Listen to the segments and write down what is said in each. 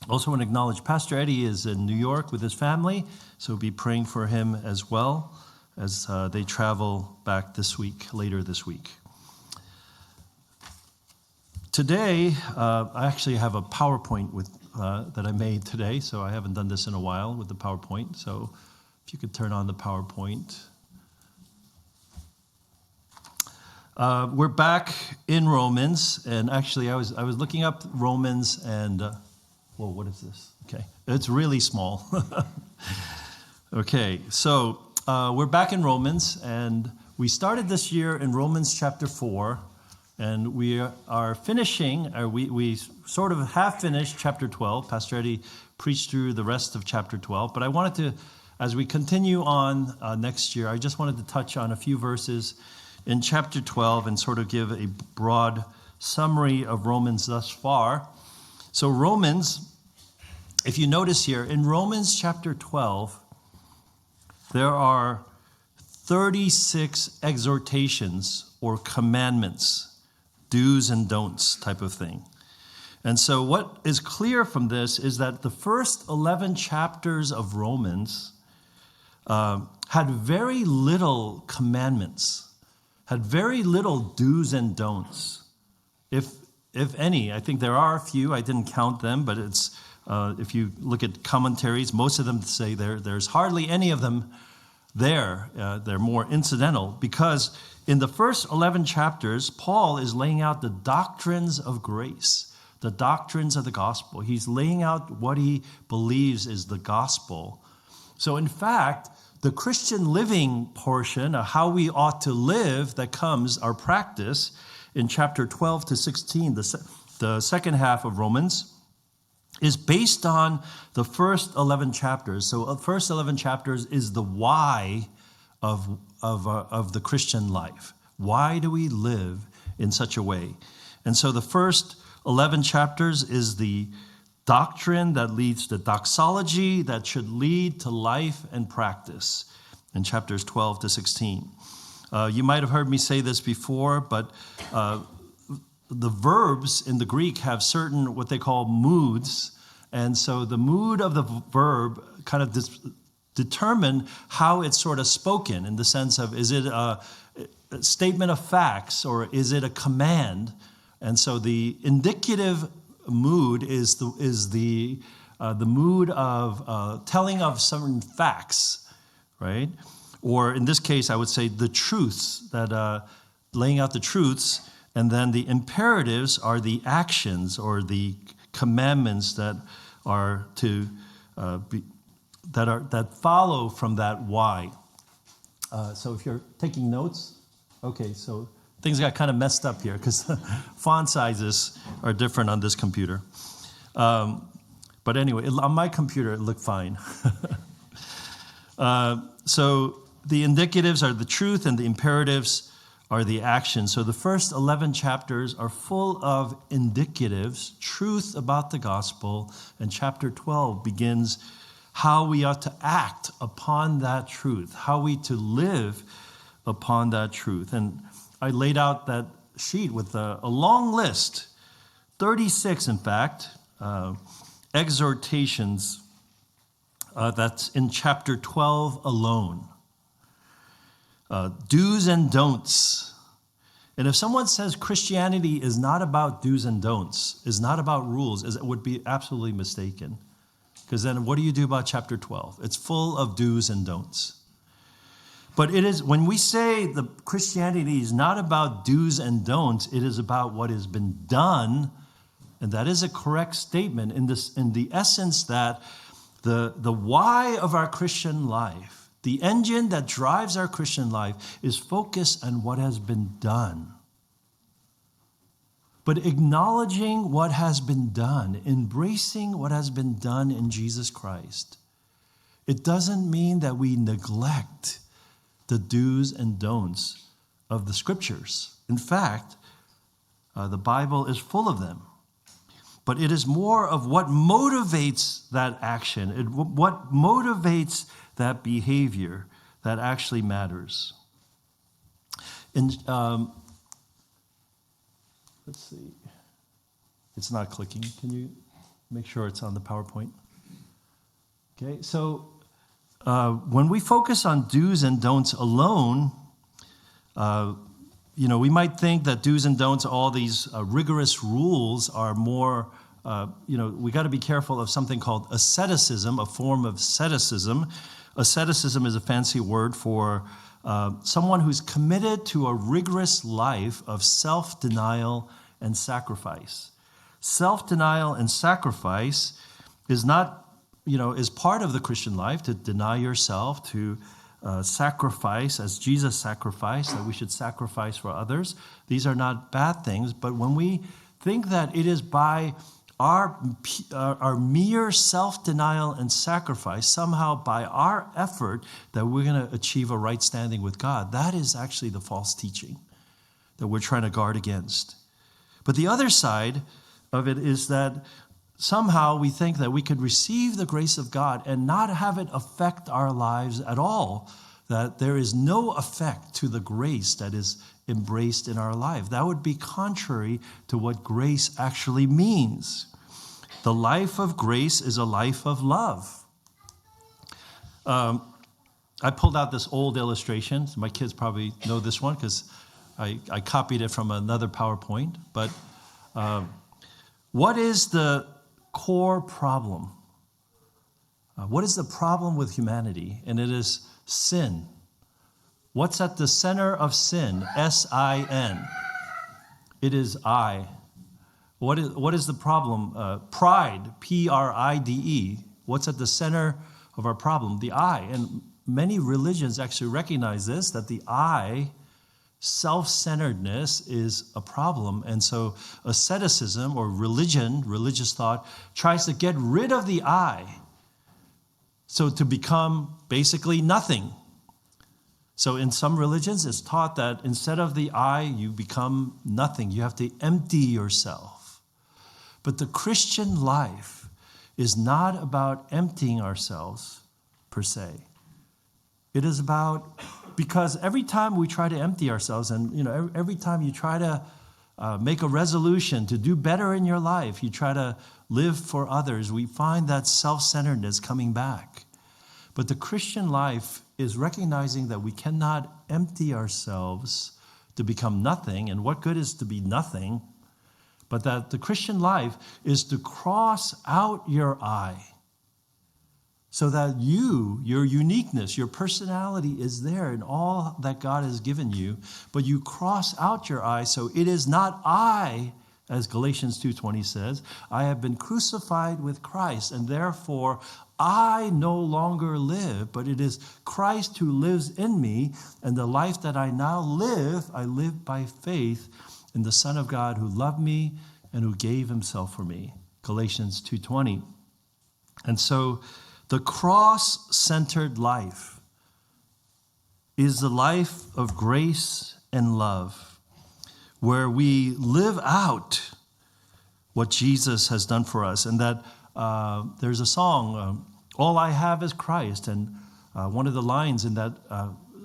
Also want to acknowledge Pastor Eddie is in New York with his family, so we'll be praying for him as well as they travel back later this week. Today, I actually have a PowerPoint that I made today, so I haven't done this in a while with the PowerPoint. So if you could turn on the PowerPoint. We're back in Romans, and actually I was looking up Romans, and whoa, what is this? Okay, it's really small. Okay, so we're back in Romans, and we started this year in Romans chapter 4. And we are finishing, we sort of have finished chapter 12. Pastor Eddie preached through the rest of chapter 12. But I wanted to, as we continue on next year, I just wanted to touch on a few verses in chapter 12 and sort of give a broad summary of Romans thus far. So Romans, if you notice here, in Romans chapter 12, there are 36 exhortations or commandments, do's and don'ts type of thing. And so what is clear from this is that the first 11 chapters of Romans had very little commandments, had very little do's and don'ts, if any. I think there are a few. I didn't count them, but it's if you look at commentaries, most of them say there's hardly any of them there. They're more incidental because in the first 11 chapters, Paul is laying out the doctrines of grace, the doctrines of the gospel. He's laying out what he believes is the gospel. So in fact, the Christian living portion of how we ought to live that comes, our practice, in chapter 12 to 16, the second half of Romans, is based on the first 11 chapters. So the first 11 chapters is the why of the Christian life. Why do we live in such a way? And so the first 11 chapters is the doctrine that leads to doxology that should lead to life and practice in chapters 12 to 16. You might have heard me say this before, but the verbs in the Greek have certain what they call moods. And so the mood of the verb kind of determine how it's sort of spoken in the sense of, is it a statement of facts or is it a command? And so the indicative mood is the mood of telling of certain facts, right? Or in this case, I would say the truths, that laying out the truths, and then the imperatives are the actions or the commandments that are to that follow from that why. So if you're taking notes, okay, so things got kind of messed up here because the font sizes are different on this computer. But anyway, on my computer, it looked fine. So the indicatives are the truth and the imperatives are the actions. So the first 11 chapters are full of indicatives, truth about the gospel, and chapter 12 begins how we ought to act upon that truth, how we to live upon that truth. And I laid out that sheet with a long list, 36 in fact, exhortations that's in chapter 12 alone. Do's and don'ts. And if someone says Christianity is not about do's and don'ts, is not about rules, it would be absolutely mistaken. Because then what do you do about chapter 12? It's full of do's and don'ts. But it is, when we say the Christianity is not about do's and don'ts, it is about what has been done, and that is a correct statement in the essence that the why of our Christian life, the engine that drives our Christian life, is focused on what has been done. But acknowledging what has been done, embracing what has been done in Jesus Christ, it doesn't mean that we neglect the do's and don'ts of the scriptures. In fact, the Bible is full of them. But it is more of what motivates that action, what motivates that behavior that actually matters. And let's see. It's not clicking. Can you? Make sure it's on the PowerPoint. Okay, so when we focus on do's and don'ts alone, we might think that do's and don'ts, all these rigorous rules are more, we got to be careful of something called asceticism, a form of asceticism. Asceticism is a fancy word for someone who's committed to a rigorous life of self-denial and sacrifice. Self-denial and sacrifice is not, is part of the Christian life, to deny yourself, to sacrifice as Jesus sacrificed, that we should sacrifice for others. These are not bad things, but when we think that it is by our mere self-denial and sacrifice, somehow by our effort, that we're going to achieve a right standing with God, that is actually the false teaching that we're trying to guard against. But the other side of it is that somehow we think that we could receive the grace of God and not have it affect our lives at all, that there is no effect to the grace that is embraced in our life. That would be contrary to what grace actually means. The life of grace is a life of love. I pulled out this old illustration. My kids probably know this one because I copied it from another PowerPoint. But what is the core problem? What is the problem with humanity? And it is sin. What's at the center of sin? S-I-N. It is I. What is the problem? Pride, P-R-I-D-E. What's at the center of our problem? The I. And many religions actually recognize this, that the I, self-centeredness, is a problem. And so asceticism or religion, religious thought, tries to get rid of the I, so to become basically nothing. So in some religions, it's taught that instead of the I, you become nothing. You have to empty yourself. But the Christian life is not about emptying ourselves per se. It is about, because every time we try to empty ourselves, and every time you try to make a resolution to do better in your life, you try to live for others, we find that self-centeredness coming back. But the Christian life is recognizing that we cannot empty ourselves to become nothing, and what good is to be nothing, but that the Christian life is to cross out your I, so that your uniqueness, your personality is there in all that God has given you, but you cross out your I, so it is not I, as Galatians 2:20 says, I have been crucified with Christ, and therefore I no longer live, but it is Christ who lives in me, and the life that I now live, I live by faith in the Son of God who loved me and who gave himself for me. Galatians 2:20. And so the cross-centered life is the life of grace and love, where we live out what Jesus has done for us. And that there's a song, All I Have is Christ. And one of the lines in that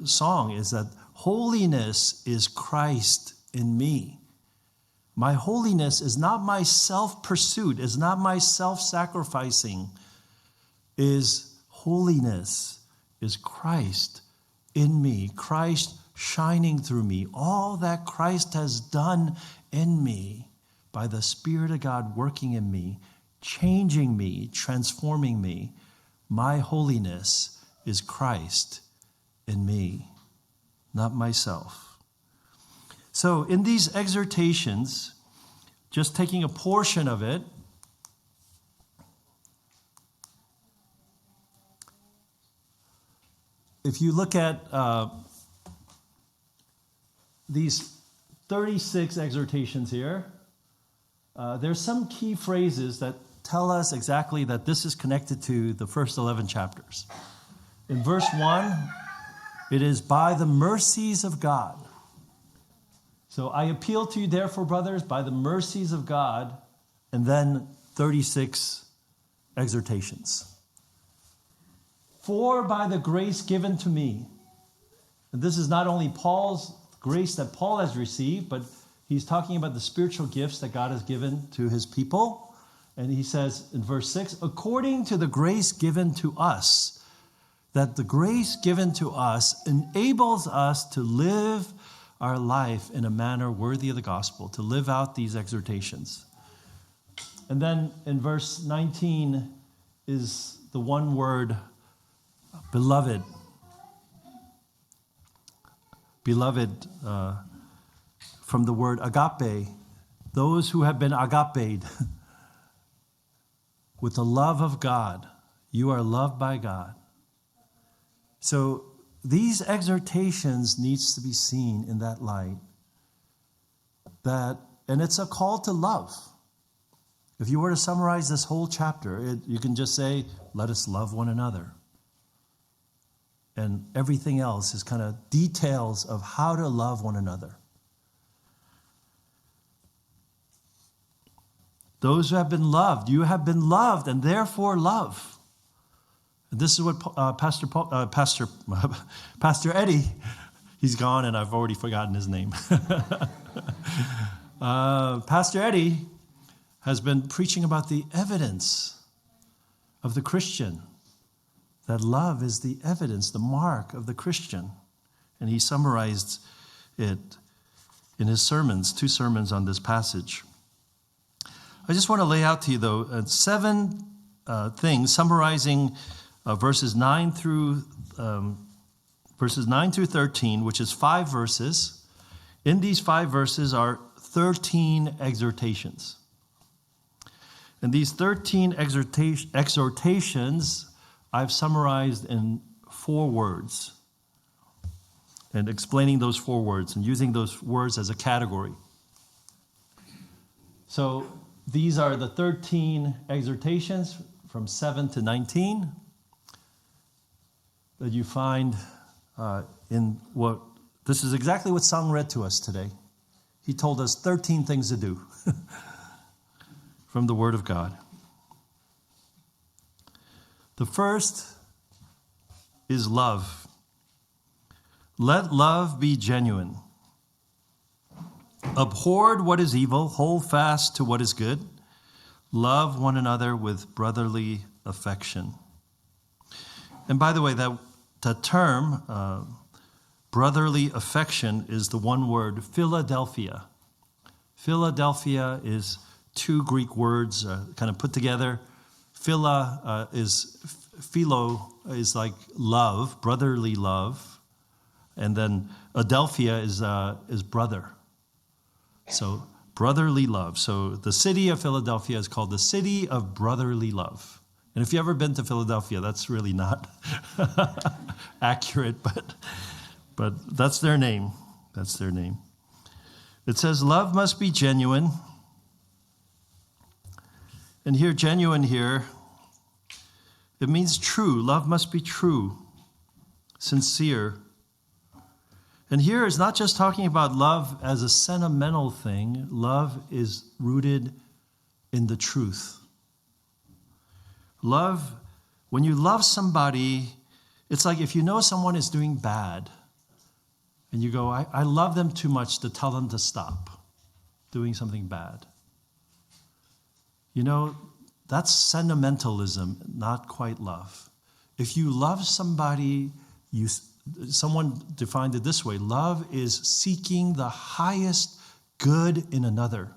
song is that holiness is Christ in me. My holiness is not my self-pursuit, is not my self-sacrificing, is holiness is Christ in me, Christ shining through me. All that Christ has done in me by the Spirit of God working in me, changing me, transforming me. My holiness is Christ in me, not myself. So in these exhortations, just taking a portion of it, if you look at these 36 exhortations here, there's some key phrases that tell us exactly that this is connected to the first 11 chapters. In verse 1, it is by the mercies of God. So I appeal to you, therefore, brothers, by the mercies of God, and then 36 exhortations. For by the grace given to me, and this is not only Paul's grace that Paul has received, but he's talking about the spiritual gifts that God has given to his people. And he says in verse 6, according to the grace given to us, that the grace given to us enables us to live our life in a manner worthy of the gospel, to live out these exhortations. And then in verse 19 is the one word, beloved. Beloved, from the word agape, those who have been agaped with the love of God. You are loved by God. So these exhortations needs to be seen in that light. And it's a call to love. If you were to summarize this whole chapter, you can just say, let us love one another. And everything else is kind of details of how to love one another. Those who have been loved, you have been loved and therefore love. And this is what Pastor Eddie, he's gone and I've already forgotten his name. Pastor Eddie has been preaching about the evidence of the Christian. That love is the evidence, the mark of the Christian. And he summarized it in his sermons, 2 sermons on this passage. I just want to lay out to you, though, 7 things summarizing verses 9 through 13, which is 5 verses. In these 5 verses are 13 exhortations. And these 13 exhortations I've summarized in 4 words and explaining those 4 words and using those words as a category. So these are the 13 exhortations from 7 to 19 that you find in what, this is exactly what Sung read to us today. He told us 13 things to do from the Word of God. The first is love. Let love be genuine. Abhor what is evil, hold fast to what is good. Love one another with brotherly affection. And by the way, that term, brotherly affection, is the one word, Philadelphia. Philadelphia is 2 Greek words kind of put together. Philo is like love, brotherly love, and then Adelphia is brother. So brotherly love. So the city of Philadelphia is called the city of brotherly love. And if you've ever been to Philadelphia, that's really not accurate, but that's their name. That's their name. It says love must be genuine. And here, genuine here, it means true. Love must be true, sincere. And here is not just talking about love as a sentimental thing. Love is rooted in the truth. Love, when you love somebody, it's like if you know someone is doing bad, and you go, I love them too much to tell them to stop doing something bad. You know, that's sentimentalism, not quite love. If you love somebody, someone defined it this way: love is seeking the highest good in another.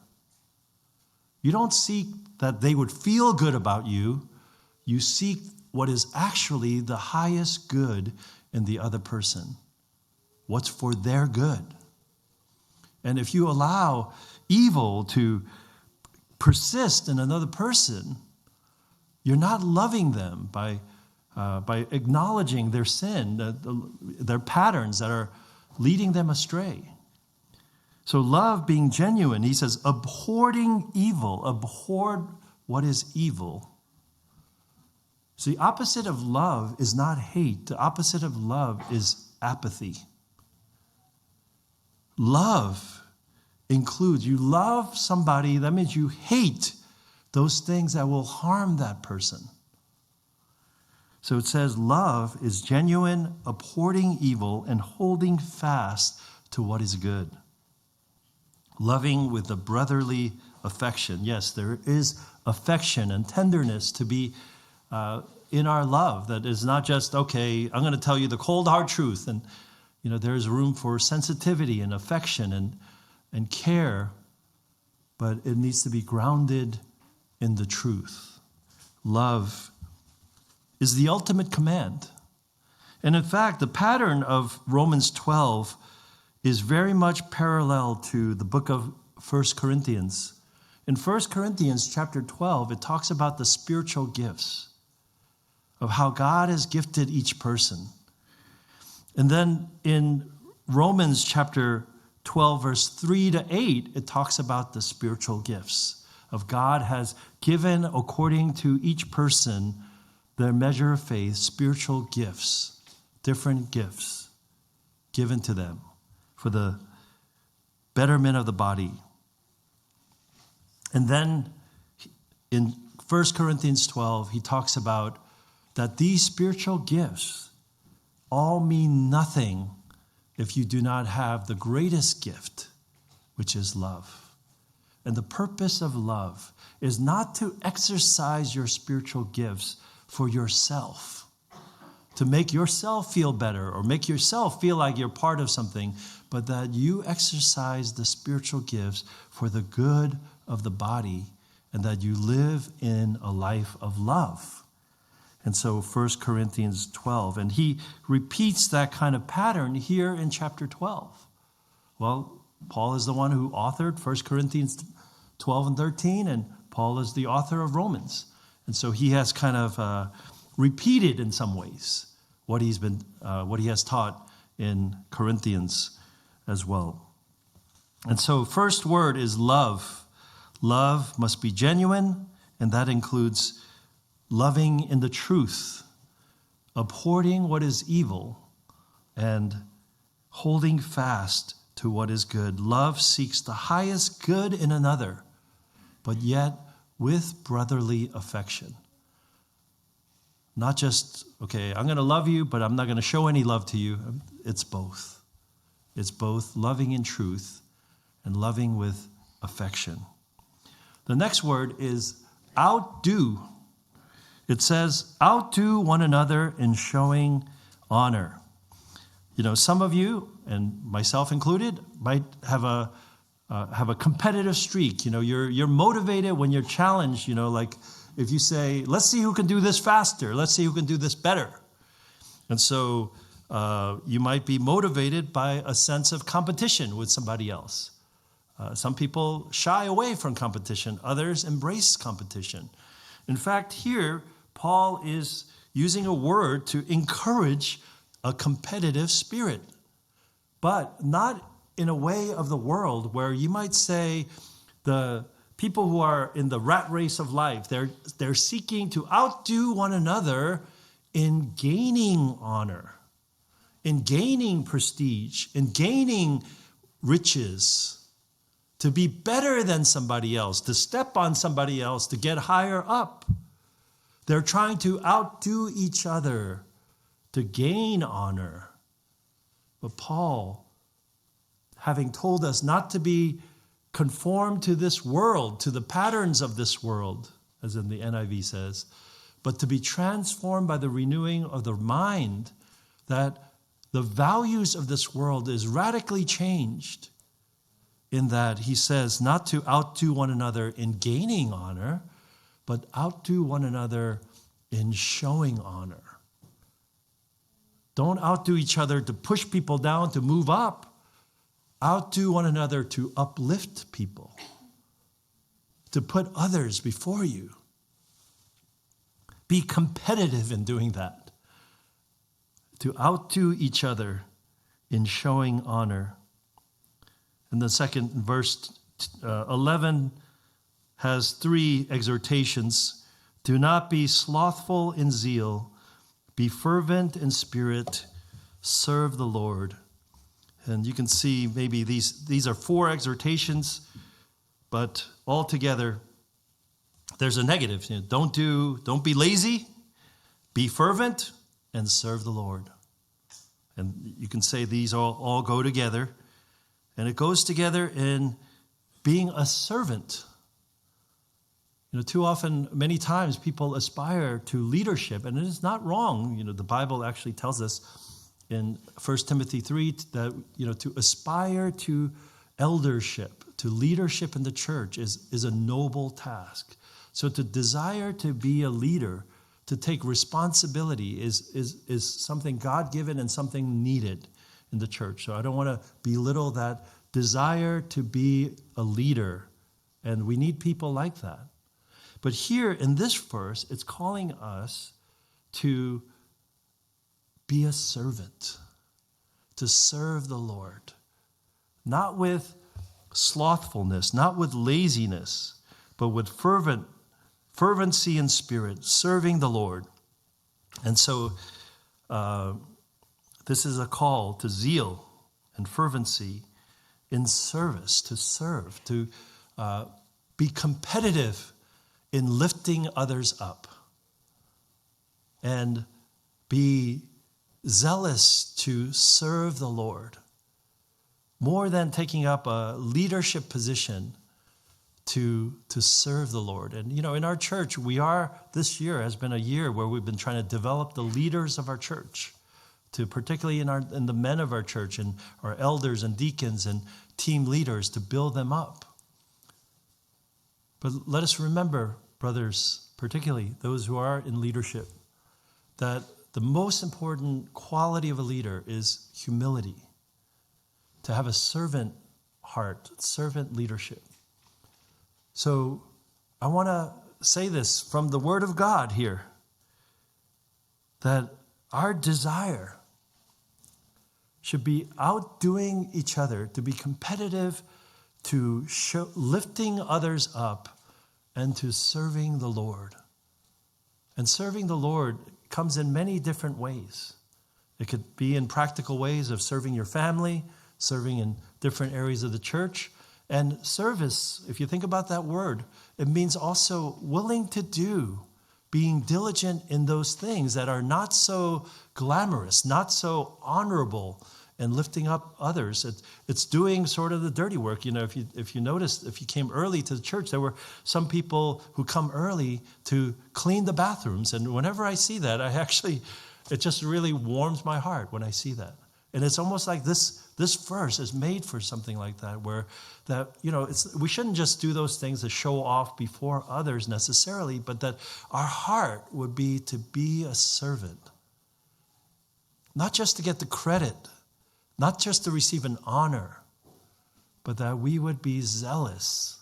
You don't seek that they would feel good about you. You seek what is actually the highest good in the other person. What's for their good. And if you allow evil to persist in another person, you're not loving them by acknowledging their sin, their patterns that are leading them astray. So love being genuine, he says, abhorring evil, abhor what is evil. So the opposite of love is not hate. The opposite of love is apathy. Love includes, you love somebody, that means you hate those things that will harm that person. So it says love is genuine, abhorring evil, and holding fast to what is good. Loving with a brotherly affection. Yes, there is affection and tenderness to be in our love. That is not just, okay, I'm going to tell you the cold, hard truth. And, there's room for sensitivity and affection and care, but it needs to be grounded in the truth. Love is the ultimate command. And in fact, the pattern of Romans 12 is very much parallel to the book of 1 Corinthians. In 1 Corinthians chapter 12, it talks about the spiritual gifts of how God has gifted each person. And then in Romans chapter 12, verse 3 to 8, it talks about the spiritual gifts of God has given according to each person their measure of faith, spiritual gifts, different gifts given to them for the betterment of the body. And then in 1 Corinthians 12, he talks about that these spiritual gifts all mean nothing if you do not have the greatest gift, which is love. And the purpose of love is not to exercise your spiritual gifts for yourself, to make yourself feel better or make yourself feel like you're part of something, but that you exercise the spiritual gifts for the good of the body and that you live in a life of love. And so 1 Corinthians 12, and he repeats that kind of pattern here in chapter 12. Well, Paul is the one who authored 1 Corinthians 12 and 13, and Paul is the author of Romans. And so he has kind of repeated in some ways what he has taught in Corinthians as well. And so first word is love. Love must be genuine, and that includes loving in the truth, abhorring what is evil, and holding fast to what is good. Love seeks the highest good in another, but yet with brotherly affection. Not just, okay, I'm going to love you, but I'm not going to show any love to you. It's both. It's both loving in truth and loving with affection. The next word is outdo. It says, outdo one another in showing honor. Some of you, and myself included, might have a competitive streak. You're motivated when you're challenged. Like if you say, let's see who can do this faster. Let's see who can do this better. And so you might be motivated by a sense of competition with somebody else. Some people shy away from competition. Others embrace competition. In fact, here, Paul is using a word to encourage a competitive spirit, but not in a way of the world where you might say the people who are in the rat race of life, they're seeking to outdo one another in gaining honor, in gaining prestige, in gaining riches, to be better than somebody else, to step on somebody else, to get higher up. They're trying to outdo each other to gain honor. But Paul, having told us not to be conformed to this world, to the patterns of this world, as in the NIV says, but to be transformed by the renewing of the mind, that the values of this world is radically changed. In that he says not to outdo one another in gaining honor, but outdo one another in showing honor. Don't outdo each other to push people down, to move up. Outdo one another to uplift people, to put others before you. Be competitive in doing that. To outdo each other in showing honor. And the second verse 11 has three exhortations. Do not be slothful in zeal. Be fervent in spirit. Serve the Lord. And you can see maybe these are four exhortations, but altogether there's a negative. Don't be lazy. Be fervent and serve the Lord. And you can say these all go together. And it goes together in being a servant. Too often, many times, people aspire to leadership, and it is not wrong. The Bible actually tells us in 1 Timothy 3 that, to aspire to eldership, to leadership in the church is a noble task. So to desire to be a leader, to take responsibility is something God-given and something needed in the church. So I don't want to belittle that desire to be a leader, and we need people like that. But here in this verse, it's calling us to be a servant, to serve the Lord, not with slothfulness, not with laziness, but with fervency in spirit, serving the Lord. And so this is a call to zeal and fervency in service, to serve, to be competitive in lifting others up, and be zealous to serve the Lord, more than taking up a leadership position to serve the Lord. And, in our church, this year has been a year where we've been trying to develop the leaders of our church, particularly in the men of our church and our elders and deacons and team leaders, to build them up. But let us remember, brothers, particularly those who are in leadership, that the most important quality of a leader is humility, to have a servant heart, servant leadership. So I want to say this from the Word of God here, that our desire should be outdoing each other, to be competitive, to lifting others up, and to serving the Lord. And serving the Lord comes in many different ways. It could be in practical ways of serving your family, serving in different areas of the church. And service, if you think about that word, it means also willing to do, being diligent in those things that are not so glamorous, not so honorable, and lifting up others. It's doing sort of the dirty work. If you noticed, if you came early to the church, there were some people who come early to clean the bathrooms. And whenever I see that, it just really warms my heart when I see that. And it's almost like this verse is made for something like that, where we shouldn't just do those things to show off before others necessarily, but that our heart would be to be a servant. Not just to get the credit, not just to receive an honor, but that we would be zealous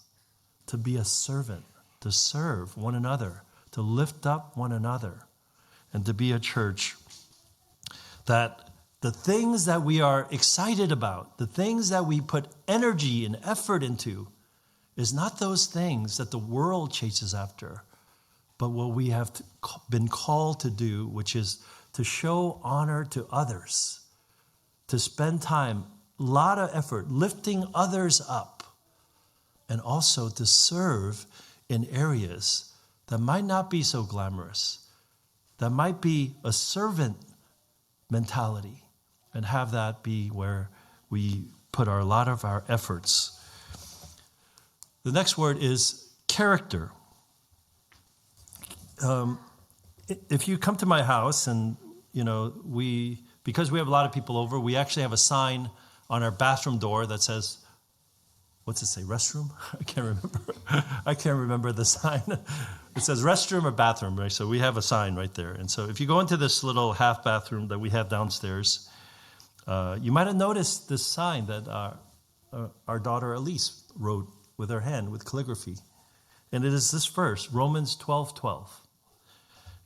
to be a servant, to serve one another, to lift up one another, and to be a church that the things that we are excited about, the things that we put energy and effort into, is not those things that the world chases after, but what we have been called to do, which is to show honor to others, to spend time, a lot of effort, lifting others up, and also to serve in areas that might not be so glamorous, that might be a servant mentality, and have that be where we put a lot of our efforts. The next word is character. If you come to my house and, because we have a lot of people over, we actually have a sign on our bathroom door that says, what's it say, restroom? I can't remember the sign. It says restroom or bathroom, right? So we have a sign right there. And so if you go into this little half bathroom that we have downstairs, you might have noticed this sign that our daughter Elise wrote with her hand, with calligraphy. And it is this verse, Romans 12:12.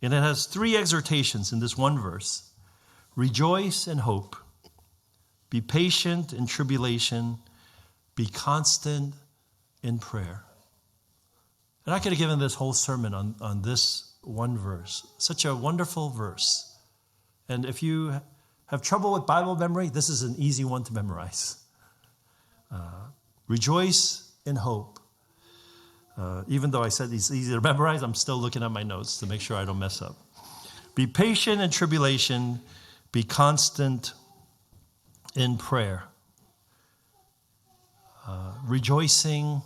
And it has 3 exhortations in this one verse. Rejoice in hope, be patient in tribulation, be constant in prayer. And I could have given this whole sermon on this one verse. Such a wonderful verse. And if you have trouble with Bible memory, this is an easy one to memorize. Rejoice in hope. Even though I said it's easy to memorize, I'm still looking at my notes to make sure I don't mess up. Be patient in tribulation, be constant in prayer. Rejoicing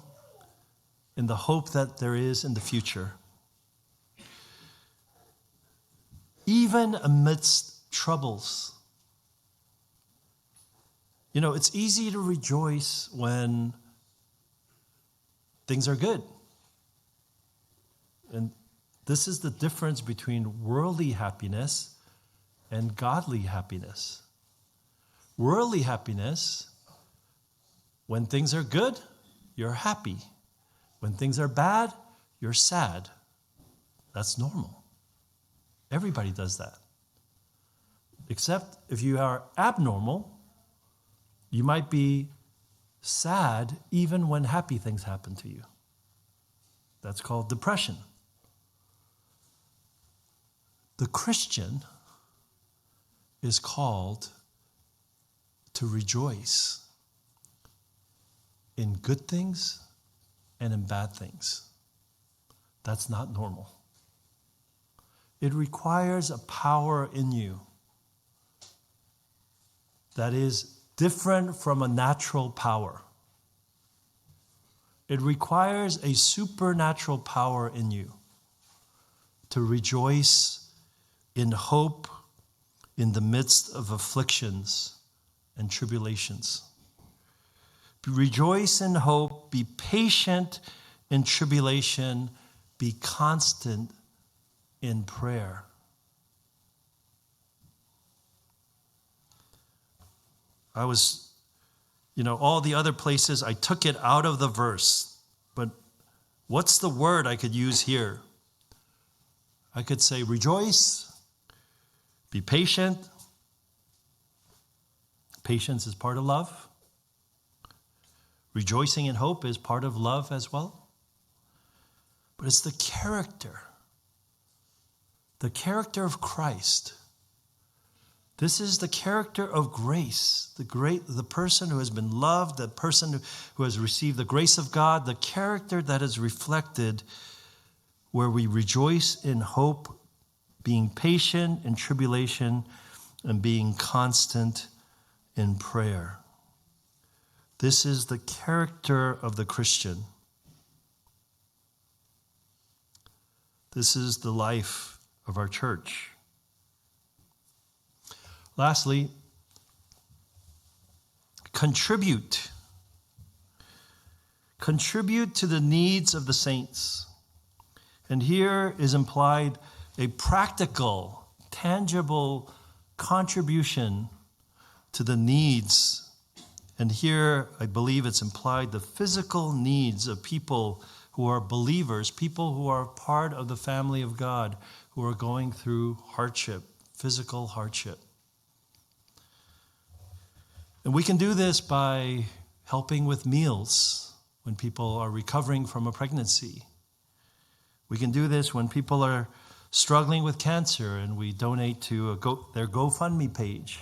in the hope that there is in the future. Even amidst troubles. You know, it's easy to rejoice when things are good. And this is the difference between worldly happiness and godly happiness. Worldly happiness, when things are good, you're happy. When things are bad, you're sad. That's normal. Everybody does that. Except if you are abnormal, you might be sad even when happy things happen to you. That's called depression. The Christian is called to rejoice in good things and in bad things. That's not normal. It requires a power in you that is different from a natural power. It requires a supernatural power in you to rejoice in hope in the midst of afflictions and tribulations. Rejoice in hope, be patient in tribulation, be constant in prayer. I was, all the other places, I took it out of the verse. But what's the word I could use here? I could say rejoice, be patient. Patience is part of love. Rejoicing in hope is part of love as well. But it's the character of Christ. This is the character of grace, the person who has been loved, the person who has received the grace of God, the character that is reflected where we rejoice in hope, being patient in tribulation, and being constant in prayer. This is the character of the Christian. This is the life of our church. Lastly, contribute. Contribute to the needs of the saints. And here is implied a practical, tangible contribution to the needs. And here, I believe it's implied the physical needs of people who are believers, people who are part of the family of God, who are going through hardship, physical hardship. And we can do this by helping with meals when people are recovering from a pregnancy. We can do this when people are struggling with cancer and we donate to their GoFundMe page.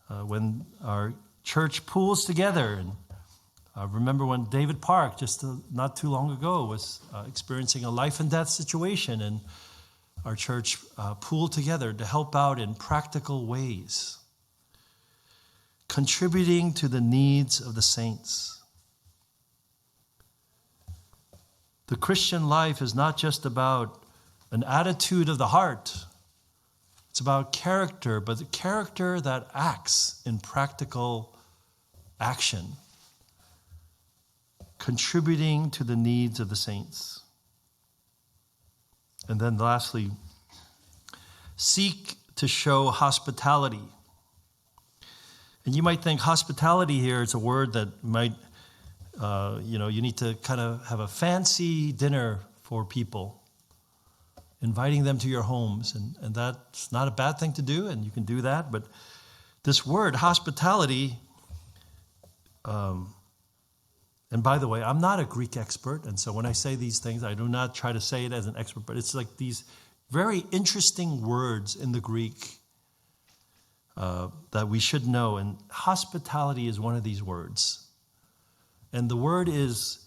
When our church pools together, and I remember when David Park, just not too long ago, was experiencing a life and death situation, and our church pooled together to help out in practical ways, contributing to the needs of the saints. The Christian life is not just about an attitude of the heart. It's about character, but the character that acts in practical action, contributing to the needs of the saints. And then lastly, seek to show hospitality. And you might think hospitality here is a word that might, you need to kind of have a fancy dinner for people, inviting them to your homes. And that's not a bad thing to do, and you can do that. But this word, hospitality, and by the way, I'm not a Greek expert, and so when I say these things, I do not try to say it as an expert, but it's like these very interesting words in the Greek that we should know, and hospitality is one of these words. And the word is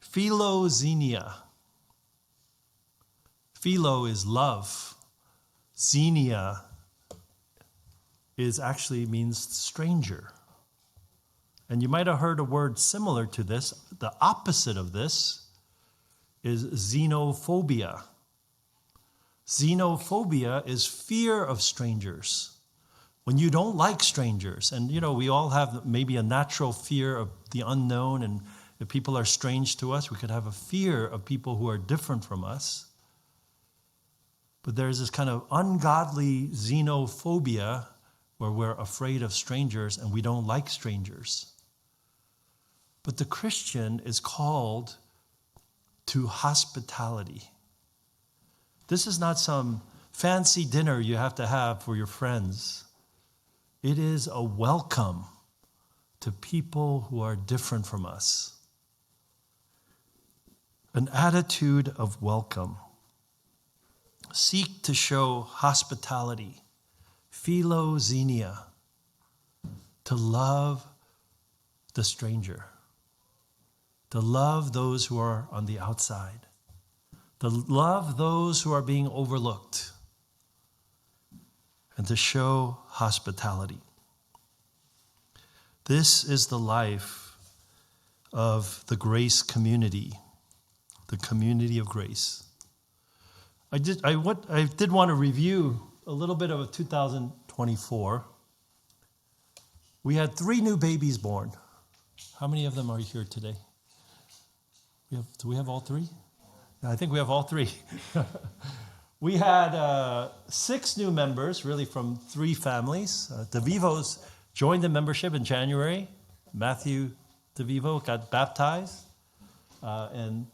philoxenia. Philo is love. Xenia actually means stranger. And you might have heard a word similar to this. The opposite of this is xenophobia. Xenophobia is fear of strangers. When you don't like strangers, and we all have maybe a natural fear of the unknown, and if people are strange to us, we could have a fear of people who are different from us. But there's this kind of ungodly xenophobia where we're afraid of strangers and we don't like strangers. But the Christian is called to hospitality. This is not some fancy dinner you have to have for your friends. It is a welcome to people who are different from us. An attitude of welcome. Seek to show hospitality, philoxenia, to love the stranger, to love those who are on the outside, to love those who are being overlooked, and to show hospitality. This is the life of the grace community, the community of grace. I did want to review a little bit of 2024. We had 3 new babies born. How many of them are here today? Do we have all 3? I think we have all 3. We had 6 new members, really from 3 families. DeVivos joined the membership in January. Matthew DeVivo got baptized. And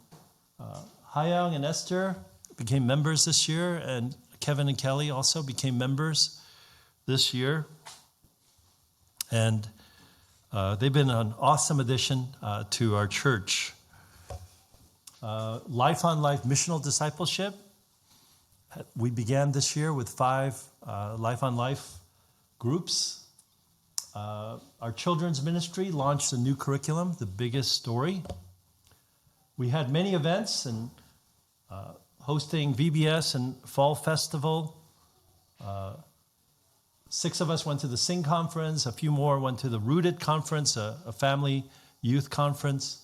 Hyung and Esther became members this year. And Kevin and Kelly also became members this year. And they've been an awesome addition to our church. Life on Life missional discipleship. We began this year with 5 Life on Life groups. Our children's ministry launched a new curriculum, The Biggest Story. We had many events and hosting VBS and Fall Festival. 6 of us went to the Sing Conference. A few more went to the Rooted Conference, a family youth conference.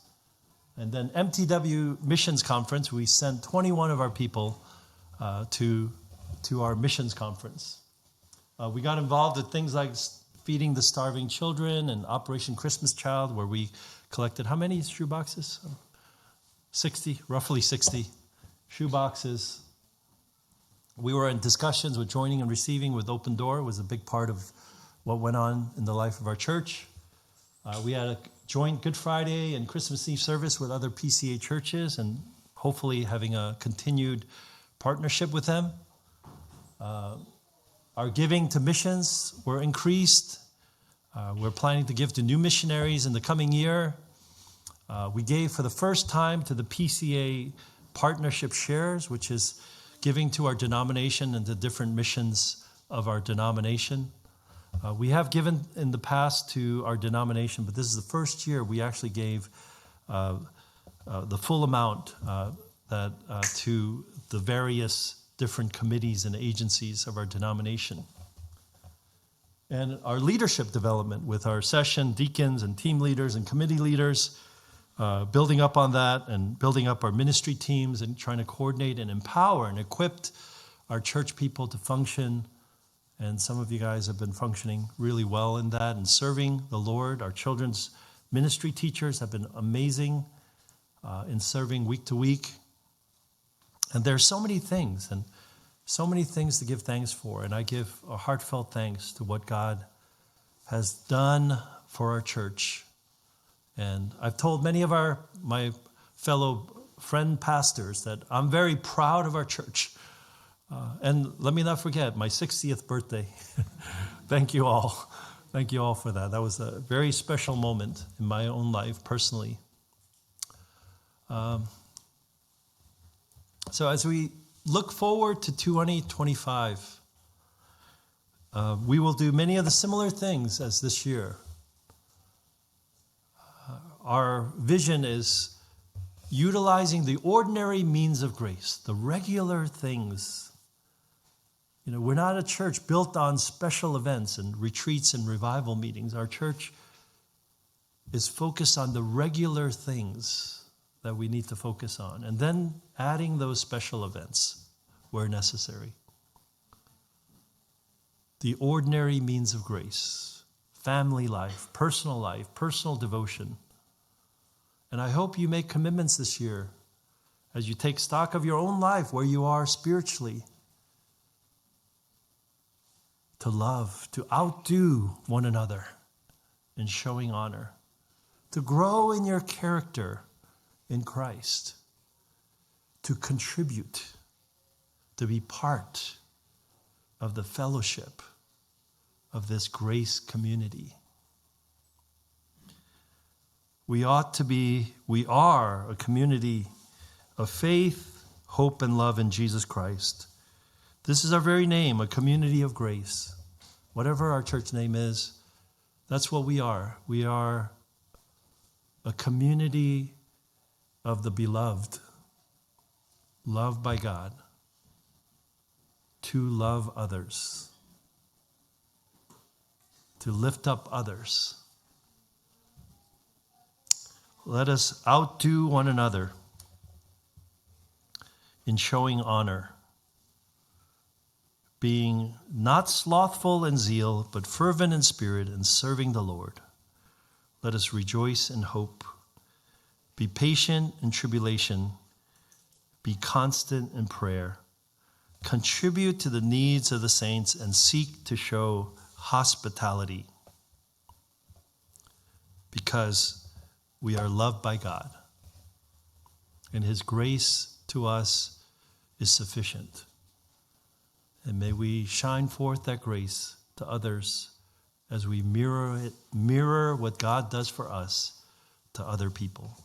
And then MTW Missions Conference, we sent 21 of our people to our missions conference. We got involved with things like feeding the starving children and Operation Christmas Child, where we collected how many shoe boxes? 60, roughly 60 shoe boxes. We were in discussions with joining and receiving with Open Door. It was a big part of what went on in the life of our church. We had a joint Good Friday and Christmas Eve service with other PCA churches, and hopefully having a continued partnership with them. Our giving to missions were increased. We're planning to give to new missionaries in the coming year. We gave for the first time to the PCA partnership shares, which is giving to our denomination and to different missions of our denomination. We have given in the past to our denomination, but this is the first year we actually gave the full amount to the various different committees and agencies of our denomination. And our leadership development with our session deacons and team leaders and committee leaders, building up on that and building up our ministry teams and trying to coordinate and empower and equip our church people to function. And some of you guys have been functioning really well in that and serving the Lord. Our children's ministry teachers have been amazing in serving week to week. And there's so many things and so many things to give thanks for. And I give a heartfelt thanks to what God has done for our church. And I've told many of my fellow friend pastors that I'm very proud of our church. And let me not forget my 60th birthday. Thank you all. Thank you all for that. That was a very special moment in my own life personally. So as we look forward to 2025, we will do many of the similar things as this year. Our vision is utilizing the ordinary means of grace, the regular things. We're not a church built on special events and retreats and revival meetings. Our church is focus on the regular things that we need to focus on, and then adding those special events where necessary. The ordinary means of grace, family life, personal devotion. And I hope you make commitments this year as you take stock of your own life, where you are spiritually, to love, to outdo one another in showing honor, to grow in your character in Christ, to contribute, to be part of the fellowship of this grace community. We are a community of faith, hope, and love in Jesus Christ. This is our very name, a community of grace. Whatever our church name is, that's what we are. We are a community of the beloved, loved by God, to love others, to lift up others. Let us outdo one another in showing honor, being not slothful in zeal, but fervent in spirit, and serving the Lord. Let us rejoice in hope, be patient in tribulation, be constant in prayer, contribute to the needs of the saints, and seek to show hospitality, because we are loved by God, and His grace to us is sufficient. And may we shine forth that grace to others as we mirror what God does for us to other people.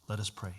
Let us pray.